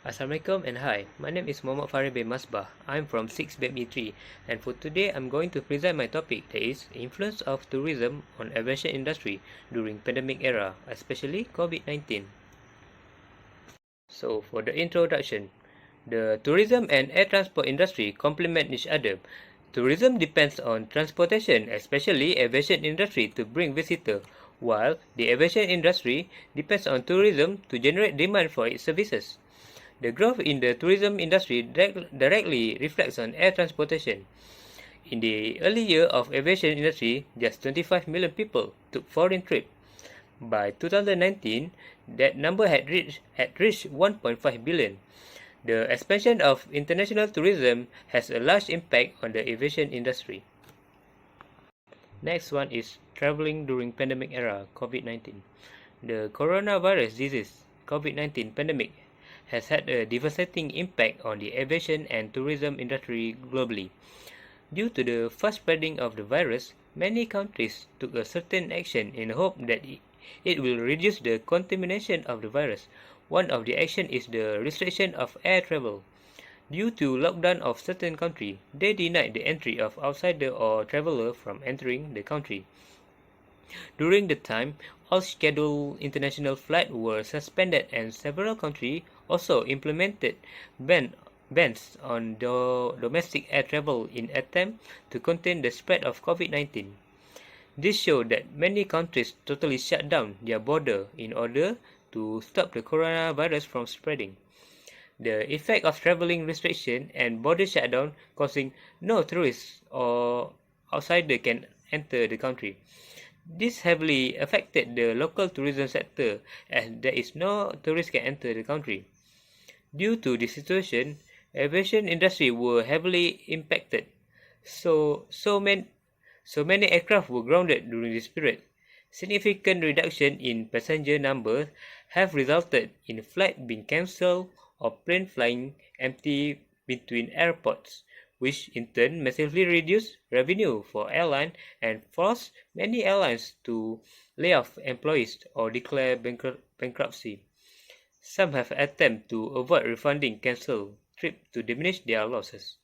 Assalamualaikum and hi, my name is Faris Masbah. I'm from 6BME3 and for today I'm going to present my topic that is influence of tourism on aviation industry during pandemic era, especially COVID-19. So for the introduction, the tourism and air transport industry complement each other. Tourism depends on transportation, especially aviation industry to bring visitors, while the aviation industry depends on tourism to generate demand for its services. The growth in the tourism industry directly reflects on air transportation. In the early year of aviation industry, just 25 million people took foreign trip. By 2019, that number had reached 1.5 billion. The expansion of international tourism has a large impact on the aviation industry. Next one is traveling during pandemic era, COVID-19. The coronavirus disease, COVID-19 pandemic, has had a devastating impact on the aviation and tourism industry globally. Due to the fast spreading of the virus, many countries took a certain action in hope that it will reduce the contamination of the virus. One of the action is the restriction of air travel. Due to lockdown of certain country, they denied the entry of outsider or traveler from entering the country. During the time, all scheduled international flights were suspended and several countries also implemented bans on domestic air travel in attempt to contain the spread of COVID-19. This showed that many countries totally shut down their border in order to stop the coronavirus from spreading. The effect of traveling restriction and border shutdown causing no tourists or outsider can enter the country. This heavily affected the local tourism sector as there is no tourists can enter the country. Due to this situation, aviation industry were heavily impacted. So many aircraft were grounded during this period. Significant reduction in passenger numbers have resulted in flights being cancelled or plane flying empty between airports, which in turn massively reduced revenue for airlines and forced many airlines to lay off employees or declare bankruptcy. Some have attempted to avoid refunding cancelled trips to diminish their losses.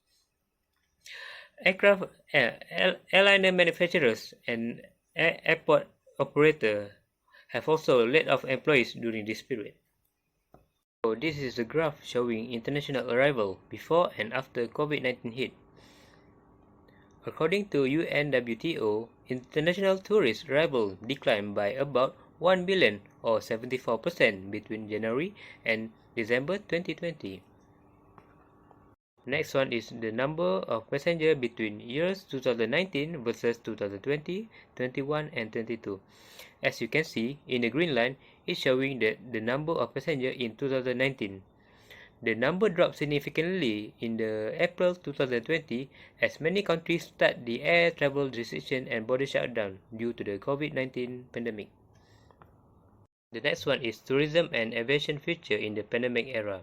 Airliner manufacturers and airport operators have also laid off employees during this period. So this is a graph showing international arrival before and after COVID-19 hit. According to UNWTO, international tourist arrival declined by about 1 billion or 74% between January and December 2020. Next one is the number of passengers between years 2019 versus 2020, 21 and 22. As you can see, in the green line, it's showing that the number of passengers in 2019. The number dropped significantly in the April 2020 as many countries start the air travel restriction and border shutdown due to the COVID-19 pandemic. The next one is tourism and aviation future in the pandemic era.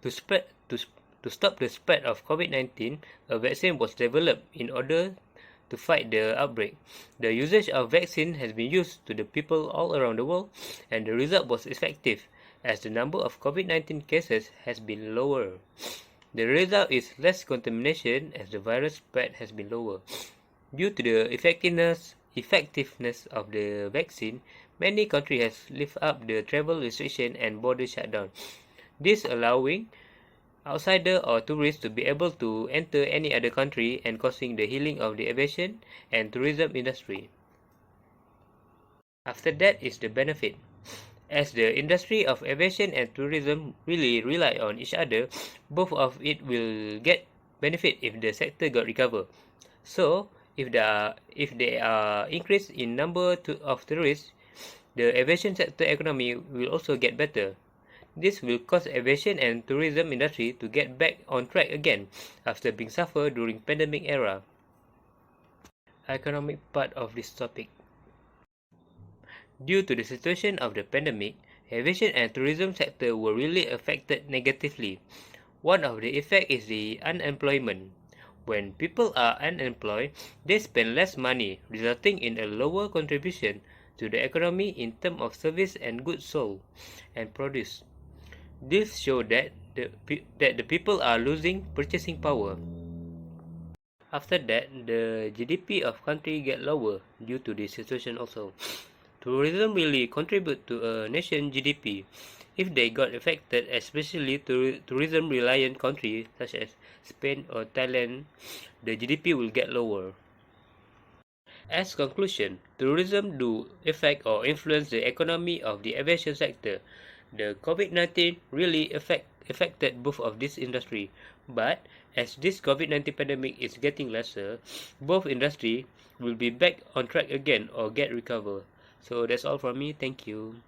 To stop the spread of COVID-19, a vaccine was developed in order to fight the outbreak. The usage of vaccine has been used to the people all around the world, and the result was effective, as the number of COVID-19 cases has been lower. The result is less contamination as the virus spread has been lower. Due to the effectiveness of the vaccine, many countries have lifted up the travel restriction and border shutdown. This allowing outsider or tourists to be able to enter any other country and causing the healing of the aviation and tourism industry. After that is the benefit. As the industry of aviation and tourism really rely on each other, both of it will get benefit if the sector got recover. So, if there are increase in number of tourists, the aviation sector economy will also get better. This will cause aviation and tourism industry to get back on track again after being suffered during pandemic era. Economic part of this topic. Due to the situation of the pandemic, aviation and tourism sector were really affected negatively. One of the effects is the unemployment. When people are unemployed, they spend less money, resulting in a lower contribution to the economy in terms of service and goods sold and produced. This shows that the people are losing purchasing power. After that, the GDP of country get lower due to this situation also. Tourism really contribute to a nation GDP. If they got affected, especially tourism reliant countries such as Spain or Thailand, the GDP will get lower. As conclusion, tourism do affect or influence the economy of the aviation sector. The COVID-19 really affected both of this industry, but as this COVID-19 pandemic is getting lesser, both industry will be back on track again or get recover. So that's all from me. Thank you.